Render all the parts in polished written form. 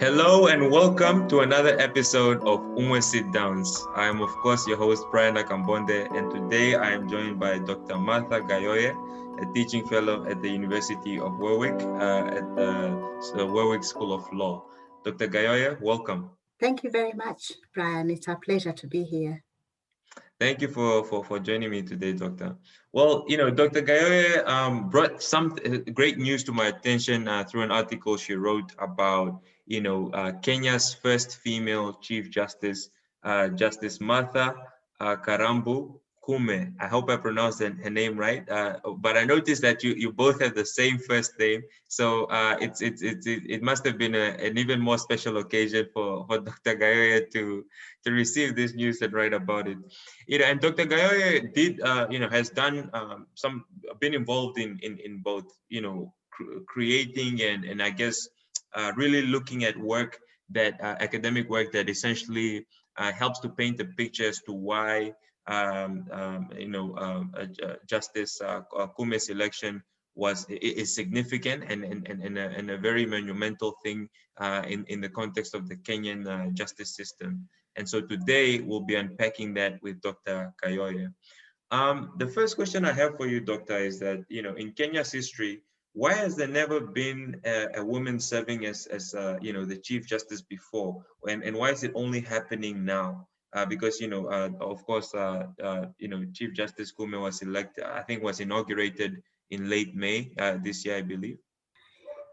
Hello and welcome to another episode of Umwe Sit Downs. I am, of course, your host, Brian Akambonde, and today I am joined by Dr. Martha Gayoye, a teaching fellow at the University of Warwick at the Warwick School of Law. Dr. Gayoye, welcome. Thank you very much, Brian. It's a pleasure to be here. Thank you for joining me today, Doctor. Well, Dr. Gayoye brought some great news to my attention through an article she wrote about, Kenya's first female Chief Justice, Justice Martha Karambu Koome. I hope I pronounced her name right. But I noticed that you both have the same first name, so it must have been an even more special occasion for Dr. Gayoye to receive this news and write about it. And Dr. Gayoye has done been involved in both, creating and I guess really looking at work that academic work that essentially helps to paint a picture as to why Justice Koome's election is significant and a very monumental thing in the context of the Kenyan justice system. And so today we'll be unpacking that with Dr. Gayoye. The first question I have for you, Doctor, is that, in Kenya's history, why has there never been a woman serving as the Chief Justice before? And why is it only happening now? Because, of course, Chief Justice Koome was elected, I think was inaugurated in late May this year, I believe.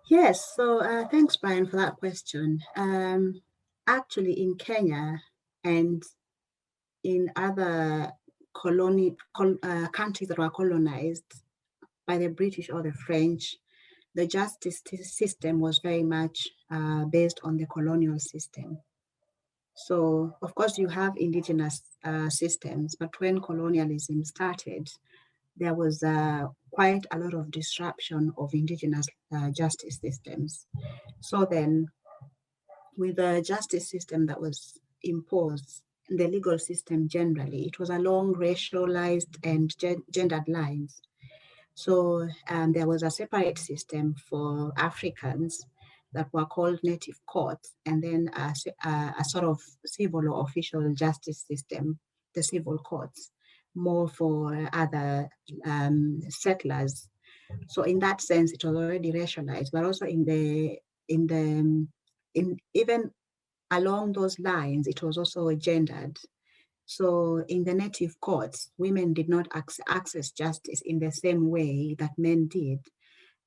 Yes, so thanks, Brian, for that question. Actually, in Kenya and in other countries that were colonized by the British or the French, the justice system was very much based on the colonial system. So, of course, you have indigenous systems, but when colonialism started, there was quite a lot of disruption of indigenous justice systems. So then, with the justice system that was imposed, the legal system generally, it was along racialized and gendered lines. So there was a separate system for Africans that were called native courts, and then a sort of civil or official justice system, the civil courts, more for other settlers. So in that sense, it was already racialized, but also in even along those lines, it was also gendered. So in the native courts, women did not access justice in the same way that men did.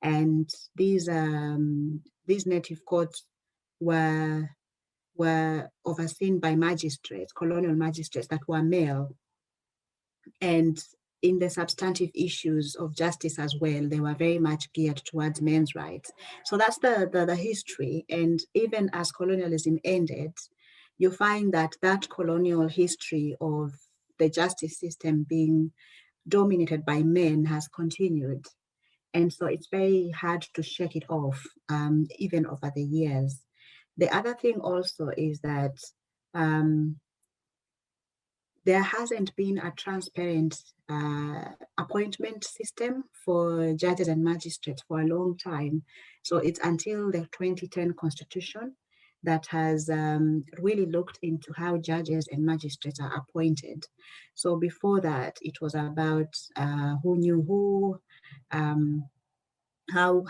And these native courts were overseen by magistrates, colonial magistrates that were male. And in the substantive issues of justice as well, they were very much geared towards men's rights. So that's the history. And even as colonialism ended, you find that colonial history of the justice system being dominated by men has continued. And so it's very hard to shake it off, even over the years. The other thing also is that there hasn't been a transparent appointment system for judges and magistrates for a long time. So it's until the 2010 Constitution that has really looked into how judges and magistrates are appointed. So before that, it was about who knew who, how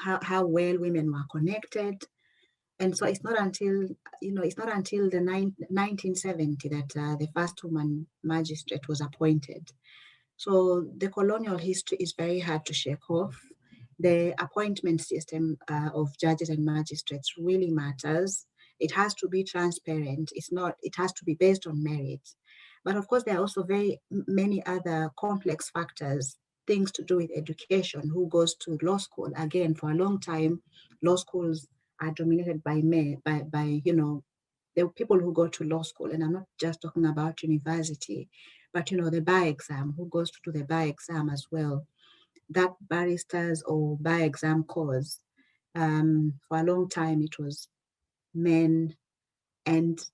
well women were connected. And so it's not until the 1970 that the first woman magistrate was appointed. So the colonial history is very hard to shake off. The appointment system of judges and magistrates really matters. It has to be transparent. It has to be based on merit. But of course, there are also very many other complex factors, things to do with education, who goes to law school. Again, for a long time, law schools are dominated by men, by the people who go to law school. And I'm not just talking about university, but the bar exam, who goes to do the bar exam as well. That barristers or bar exam course, for a long time it was men. And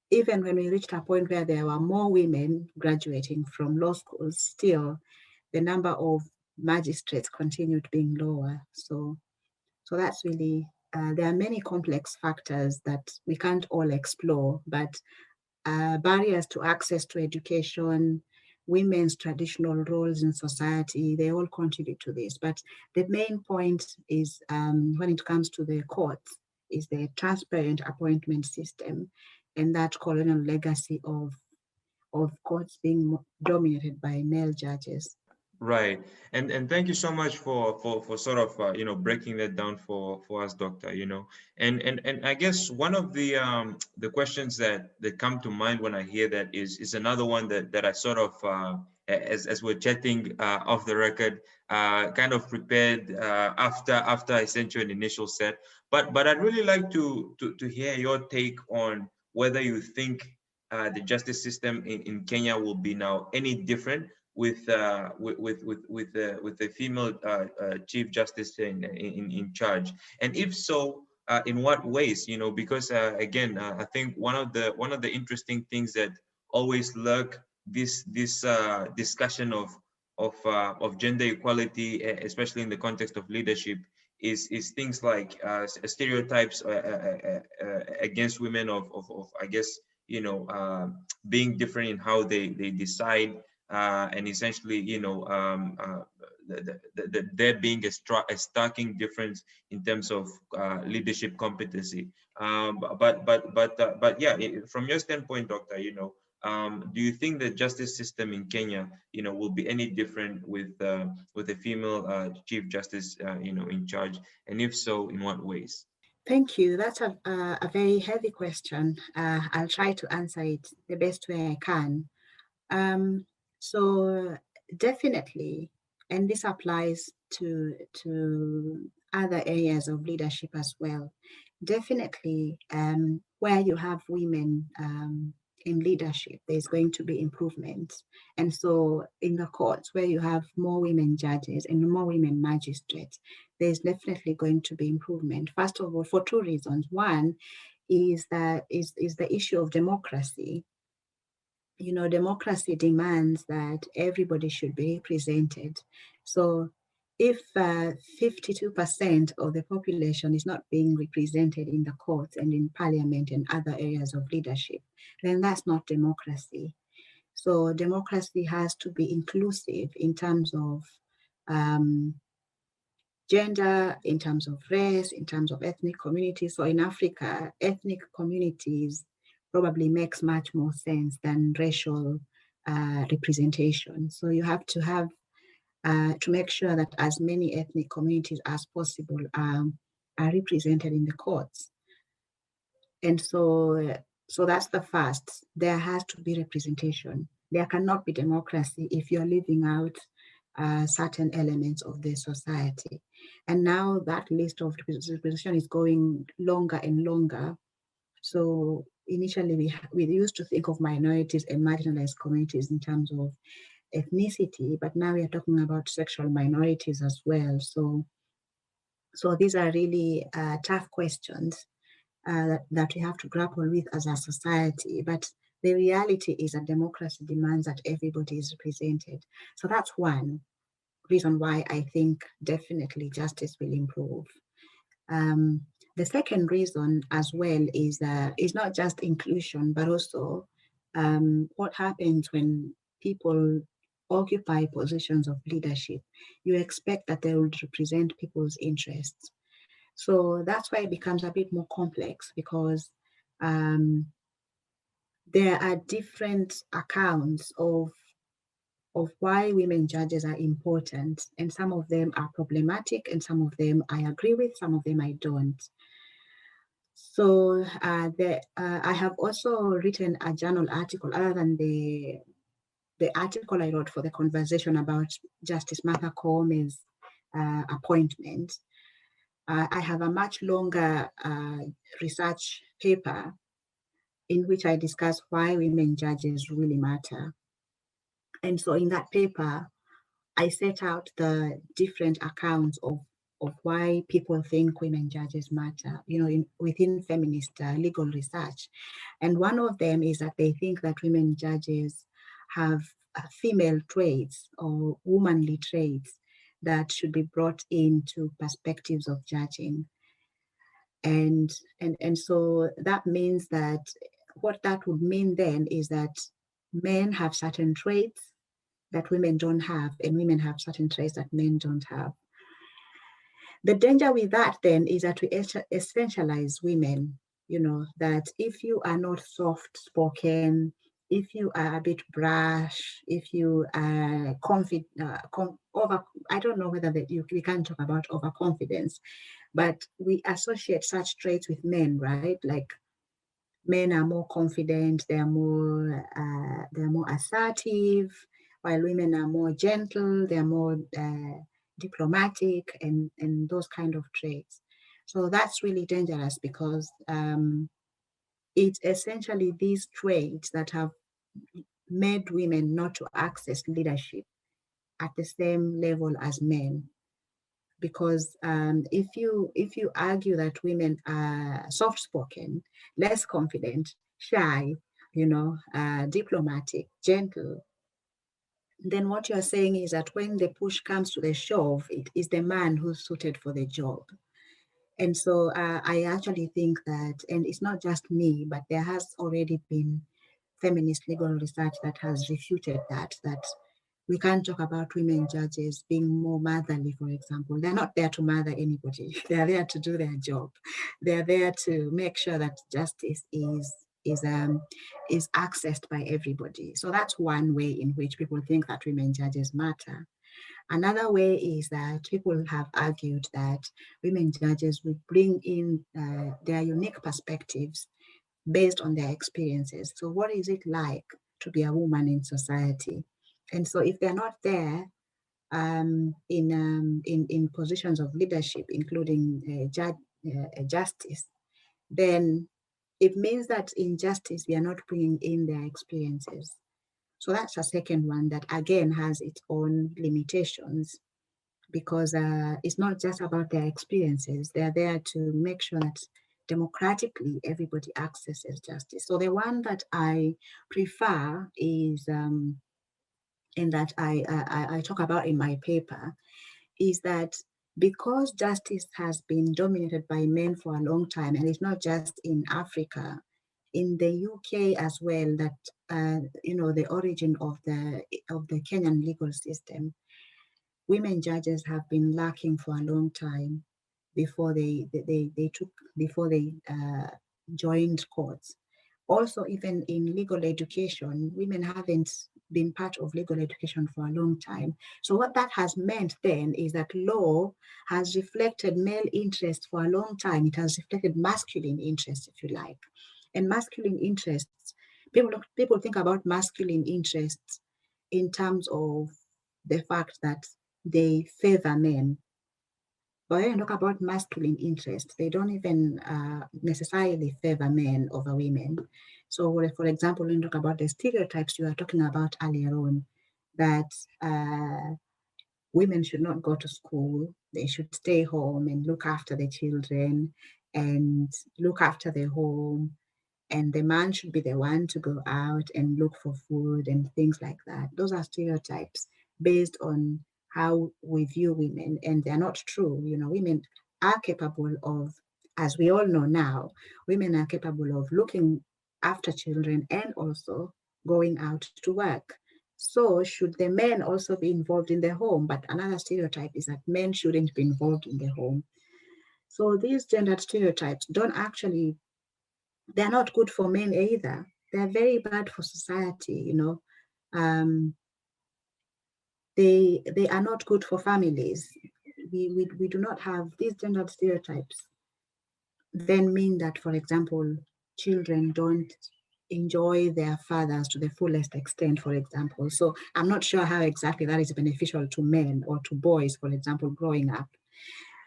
even when we reached a point where there were more women graduating from law schools, still the number of magistrates continued being lower. So that's really there are many complex factors that we can't all explore, but barriers to access to education, women's traditional roles in society, they all contribute to this. But the main point is when it comes to the courts, is the transparent appointment system and that colonial legacy of courts being dominated by male judges. Right. And thank you so much for sort of breaking that down for us, doctor, and I guess one of the questions that come to mind when I hear that is another one that I sort of as we're chatting off the record, kind of prepared after I sent you an initial set, but I'd really like to hear your take on whether you think the justice system in Kenya will be now any different with the female chief justice in charge, and if so, in what ways? Because again, I think one of the interesting things that always lurk this discussion of gender equality, especially in the context of leadership, is things like stereotypes against women of I guess being different in how they decide, and essentially, there being a starking difference in terms of leadership competency. But yeah, from your standpoint, doctor, do you think the justice system in Kenya, will be any different with a female chief justice, in charge, and if so, in what ways? Thank you. That's a very heavy question. I'll try to answer it the best way I can. So definitely, and this applies to other areas of leadership as well. Definitely, where you have women in leadership, there's going to be improvement. And so in the courts where you have more women judges and more women magistrates, there's definitely going to be improvement. First of all, for two reasons. One is that is the issue of democracy. Democracy demands that everybody should be represented. So if 52% of the population is not being represented in the courts and in parliament and other areas of leadership, then that's not democracy. So democracy has to be inclusive in terms of gender, in terms of race, in terms of ethnic communities. So in Africa, ethnic communities probably makes much more sense than racial representation. So you have to make sure that as many ethnic communities as possible are represented in the courts. And so that's the first. There has to be representation. There cannot be democracy if you're leaving out certain elements of the society. And now that list of representation is going longer and longer. So initially we used to think of minorities and marginalized communities in terms of ethnicity, but now we are talking about sexual minorities as well. So these are really tough questions that we have to grapple with as a society. But the reality is that democracy demands that everybody is represented. So that's one reason why I think definitely justice will improve. The second reason as well is not just inclusion, but also what happens when people occupy positions of leadership. You expect that they will represent people's interests. So that's why it becomes a bit more complex, because there are different accounts of why women judges are important, and some of them are problematic, and some of them I agree with, some of them I don't. So I have also written a journal article, other than the article I wrote for the conversation about Justice Martha Koome's appointment. I have a much longer research paper in which I discuss why women judges really matter. And so in that paper, I set out the different accounts of why people think women judges matter, within feminist legal research. And one of them is that they think that women judges have female traits or womanly traits that should be brought into perspectives of judging. And so that means that what that would mean then is that men have certain traits that women don't have, and women have certain traits that men don't have. The danger with that then is that we essentialize women, that if you are not soft spoken, if you are a bit brash, if you are I don't know whether we can talk about overconfidence, but we associate such traits with men, right? Like men are more confident, they're more assertive, while women are more gentle, they're more diplomatic, and those kind of traits. So that's really dangerous because it's essentially these traits that have made women not to access leadership at the same level as men. Because if you argue that women are soft-spoken, less confident, shy, diplomatic, gentle, then what you're saying is that when the push comes to the shove, it is the man who's suited for the job. And so I actually think that, and it's not just me, but there has already been feminist legal research that has refuted that we can't talk about women judges being more motherly, for example. They're not there to mother anybody. They're there to do their job. They're there to make sure that justice is accessed by everybody. So that's one way in which people think that women judges matter. Another way is that people have argued that women judges would bring in their unique perspectives based on their experiences. So what is it like to be a woman in society? And so if they're not there in positions of leadership, including justice, then it means that in justice, we are not bringing in their experiences. So that's a second one that again has its own limitations, because it's not just about their experiences. They're there to make sure that democratically everybody accesses justice. So the one that I prefer is, and that I talk about in my paper, is that because justice has been dominated by men for a long time, and it's not just in Africa, in the UK as well, that the origin of the Kenyan legal system, women judges have been lacking for a long time before they joined courts. Also, even in legal education, women haven't been part of legal education for a long time. So what that has meant then is that law has reflected male interest for a long time. It has reflected masculine interest, if you like. And masculine interests, people think about masculine interests in terms of the fact that they favor men. But when you talk about masculine interests, they don't even necessarily favor men over women. So for example, when you talk about the stereotypes you were talking about earlier on, that women should not go to school, they should stay home and look after the children and look after the home, and the man should be the one to go out and look for food and things like that. Those are stereotypes based on how we view women, and they're not true. Women are capable of, as we all know now, women are capable of looking after children and also going out to work. So should the men also be involved in the home? But another stereotype is that men shouldn't be involved in the home. So these gendered stereotypes they're not good for men either. They're very bad for society, They are not good for families. We do not have these gendered stereotypes. Then mean that, for example, children don't enjoy their fathers to the fullest extent, for example. So I'm not sure how exactly that is beneficial to men or to boys, for example, growing up.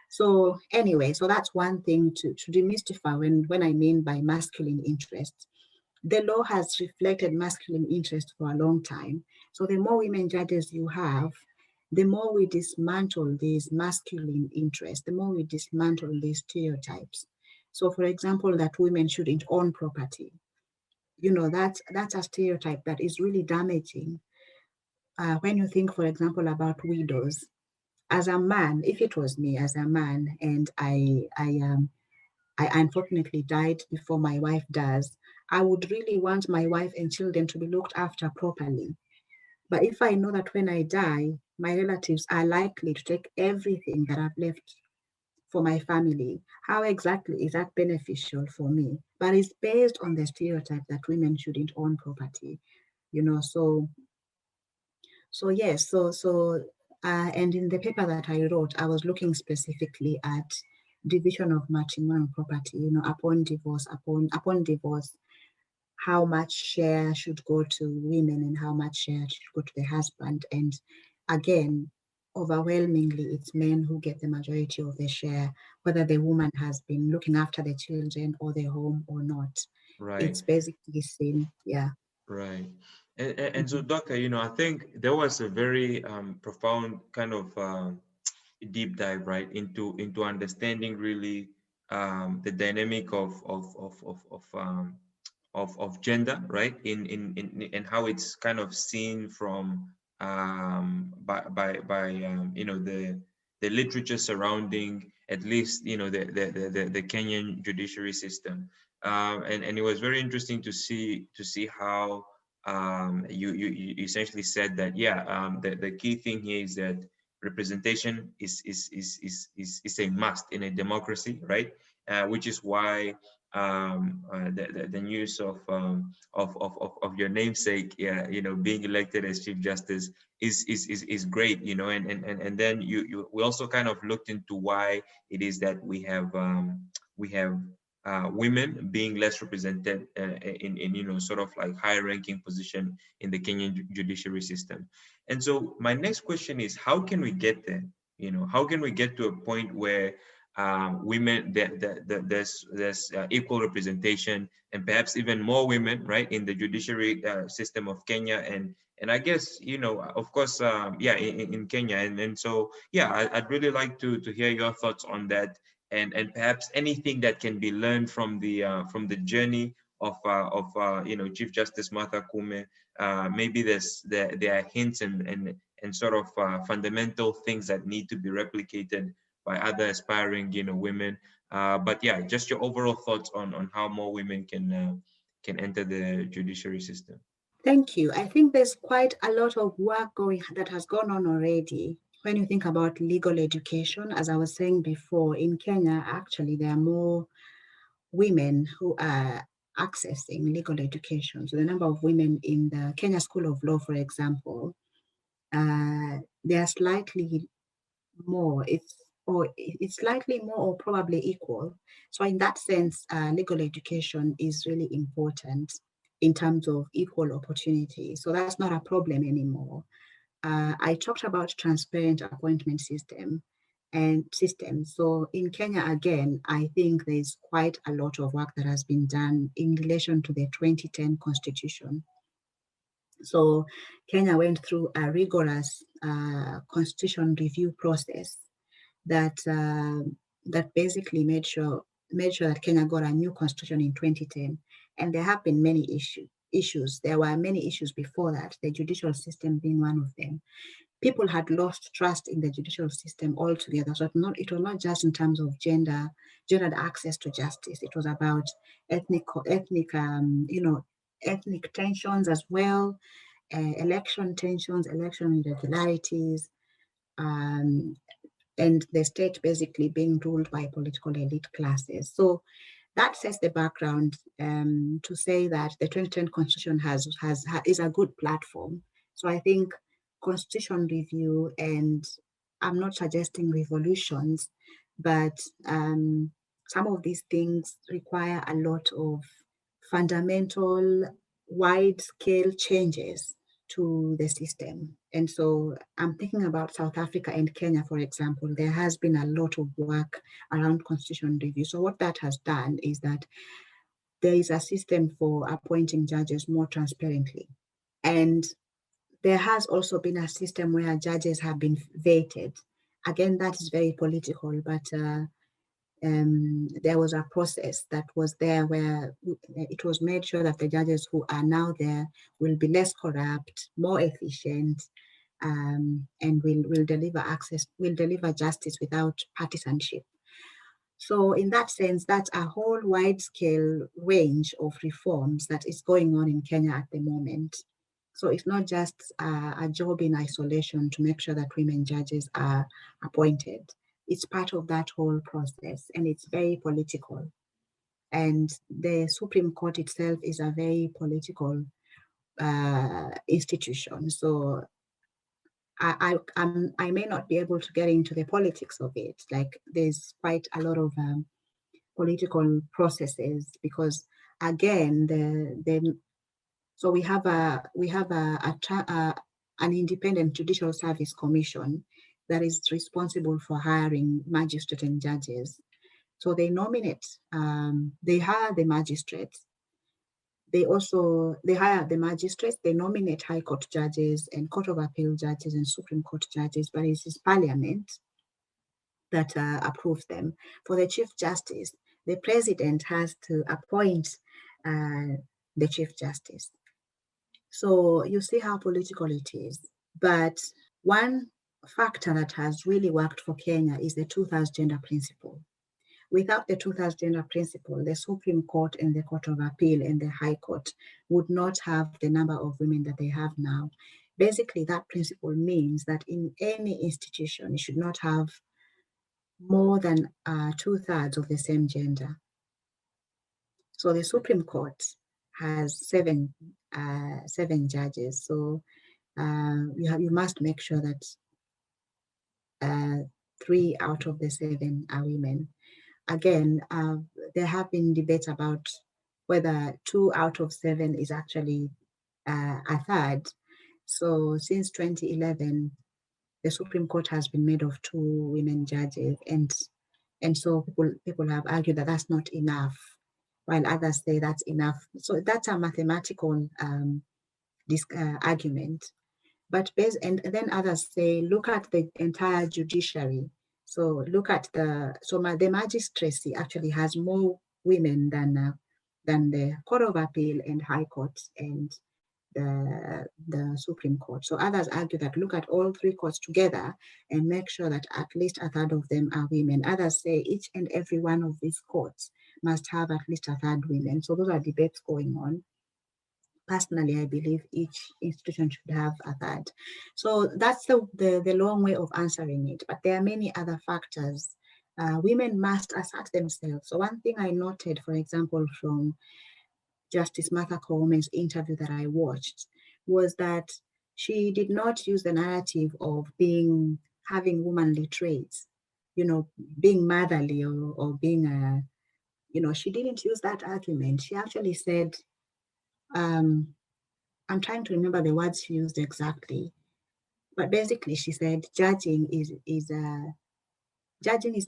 So anyway, so that's one thing to demystify when I mean by masculine interests. The law has reflected masculine interest for a long time. So the more women judges you have, the more we dismantle these masculine interests, the more we dismantle these stereotypes. So for example, that women shouldn't own property. That's a stereotype that is really damaging. When you think, for example, about widows, as a man, if it was me as a man and I I unfortunately died before my wife does, I would really want my wife and children to be looked after properly. But if I know that when I die, my relatives are likely to take everything that I've left for my family, how exactly is that beneficial for me? But it's based on the stereotype that women shouldn't own property, you know. So yes, and in the paper that I wrote, I was looking specifically at division of matrimonial property. You know, upon divorce, how much share should go to women and how much share should go to the husband. And again, overwhelmingly, it's men who get the majority of the share, whether the woman has been looking after the children or the home or not. Right. It's basically same, yeah. Right. And so, Mhm. Doctor, I think there was a very profound kind of deep dive, right, into understanding really the dynamic of gender, right, in how it's kind of seen from the literature surrounding at least the Kenyan judiciary system, and it was very interesting to see how you essentially said that, yeah, the key thing here is that representation is a must in a democracy, right? Which is why the news of your namesake, yeah, being elected as Chief Justice is great, and then we also kind of looked into why it is that we have women being less represented in sort of like higher ranking position in the Kenyan judiciary system. And so my next question is, how can we get there? How can we get to a point where women there's equal representation and perhaps even more women, right, in the judiciary system of Kenya, and I guess of course, yeah, in Kenya, and so yeah, I'd really like to hear your thoughts on that, and perhaps anything that can be learned from the journey of Chief Justice Martha Koome. Maybe there are hints and sort of fundamental things that need to be replicated by other aspiring women. But yeah, just your overall thoughts on how more women can enter the judiciary system. Thank you. I think there's quite a lot of work that has gone on already. When you think about legal education, as I was saying before, in Kenya, actually, there are more women who are accessing legal education. So the number of women in the Kenya School of Law, for example, they are slightly more. It's slightly more or probably equal. So in that sense, legal education is really important in terms of equal opportunity. So that's not a problem anymore. I talked about transparent appointment system. So in Kenya, again, I think there's quite a lot of work that has been done in relation to the 2010 constitution. So Kenya went through a rigorous constitution review process that that basically made sure that Kenya got a new constitution in 2010. And there have been many issues. There were many issues before that, the judicial system being one of them. People had lost trust in the judicial system altogether. So it was not just in terms of gendered access to justice. It was about ethnic tensions as well, election tensions, election irregularities, um, and the state basically being ruled by political elite classes. So that sets the background to say that the 2010 constitution is a good platform. So I think constitution review, and I'm not suggesting revolutions, but some of these things require a lot of fundamental, wide-scale changes to the system. And so I'm thinking about South Africa and Kenya, for example. There has been a lot of work around constitution review. So what that has done is that there is a system for appointing judges more transparently. And there has also been a system where judges have been vetted. Again, that is very political, but there was a process that was there where it was made sure that the judges who are now there will be less corrupt, more efficient, and will deliver justice without partisanship. So in that sense, that's a whole wide-scale range of reforms that is going on in Kenya at the moment. So it's not just a job in isolation to make sure that women judges are appointed. It's part of that whole process, and it's very political. And the Supreme Court itself is a very political institution. So I may not be able to get into the politics of it. Like there's quite a lot of political processes because again so we have an independent judicial service commission that is responsible for hiring magistrates and judges. So they nominate, they hire the magistrates. They hire the magistrates, they nominate high court judges and court of appeal judges and Supreme Court judges, but it is parliament that approves them. For the Chief Justice, the president has to appoint the Chief Justice. So you see how political it is. But one factor that has really worked for Kenya is the two-thirds gender principle. Without the two-thirds gender principle, the Supreme Court and the Court of Appeal and the High Court would not have the number of women that they have now. Basically, that principle means that in any institution, you should not have more than two-thirds of the same gender. So the Supreme Court has seven judges. So you must make sure that 3 out of the 7 are women. Again, there have been debates about whether 2 out of 7 is actually a third. So since 2011, the Supreme Court has been made of 2 women judges, and so people have argued that that's not enough, while others say that's enough. So that's a mathematical argument. But and then others say, look at the entire judiciary. So look at the magistracy actually has more women than the Court of Appeal and High Court and the Supreme Court. So others argue that look at all 3 courts together and make sure that at least a third of them are women. Others say each and every one of these courts must have at least a third women. So those are debates going on. Personally, I believe each institution should have a third. So that's the long way of answering it. But there are many other factors. Women must assert themselves. So one thing I noted, for example, from Justice Martha Koome's interview that I watched, was that she did not use the narrative of having womanly traits, being motherly or being she didn't use that argument. She actually said, I'm trying to remember the words she used exactly, but basically she said judging is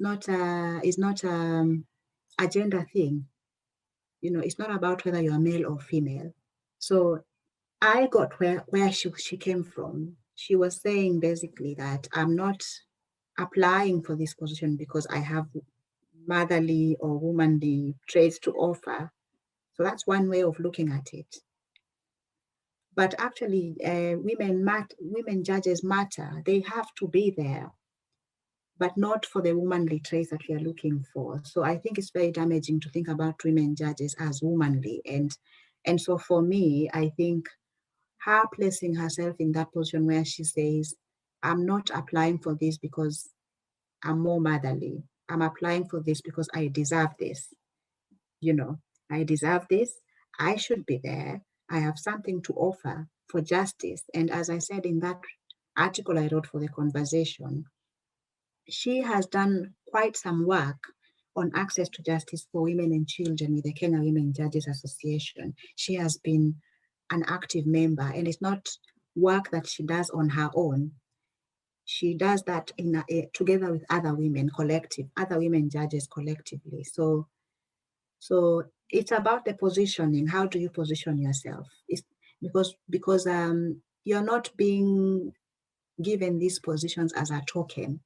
not a gender thing. It's not about whether you're male or female. So I got where she came from. She was saying basically that I'm not applying for this position because I have motherly or womanly traits to offer. So that's one way of looking at it. But actually, women judges matter. They have to be there, but not for the womanly traits that we are looking for. So I think it's very damaging to think about women judges as womanly. And so for me, I think her placing herself in that position where she says, I'm not applying for this because I'm more motherly. I'm applying for this because I deserve this. I deserve this. I should be there. I have something to offer for justice. And as I said in that article I wrote for the conversation, she has done quite some work on access to justice for women and children with the Kenya Women Judges Association. She has been an active member, and it's not work that she does on her own. She does that together with other women judges collectively. So it's about the positioning. How do you position yourself? It's because you're not being given these positions as a token.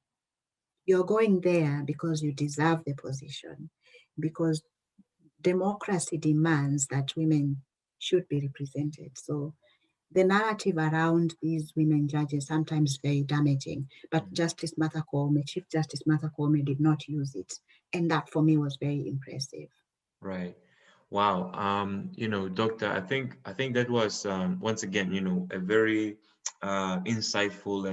You're going there because you deserve the position, because democracy demands that women should be represented. So the narrative around these women judges sometimes very damaging, but Justice Martha Koome, Chief Justice Martha Koome did not use it. And that for me was very impressive. Right. Wow. Doctor, I think that was once again, a very insightful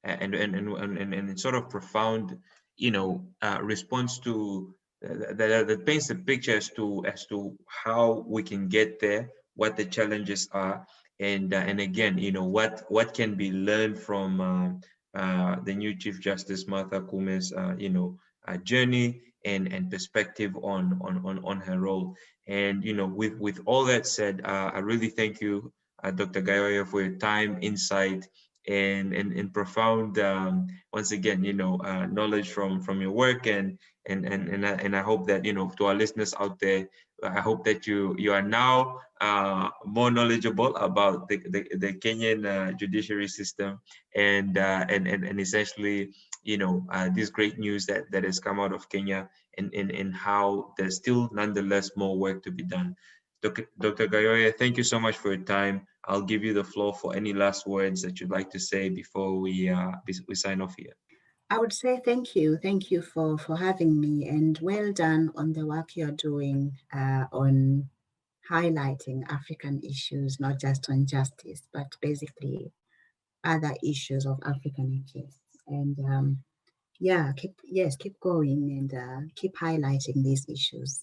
and sort of profound, response to that paints a picture as to how we can get there, what the challenges are, and again, what can be learned from the new Chief Justice Martha Koome's journey and perspective on her role. And with all that said, I really thank you, Dr. Gayoye, for your time, insight, and profound, once again, knowledge from your work. And I hope that, to our listeners out there, I hope that you are now more knowledgeable about the Kenyan judiciary system, and essentially, this great news that has come out of Kenya, and how there's still nonetheless more work to be done. Dr. Gayoye, thank you so much for your time. I'll give you the floor for any last words that you'd like to say before we sign off here. I would say thank you. Thank you for having me, and well done on the work you're doing on highlighting African issues, not just on justice, but basically other issues of African interests. And yeah, keep going and keep highlighting these issues.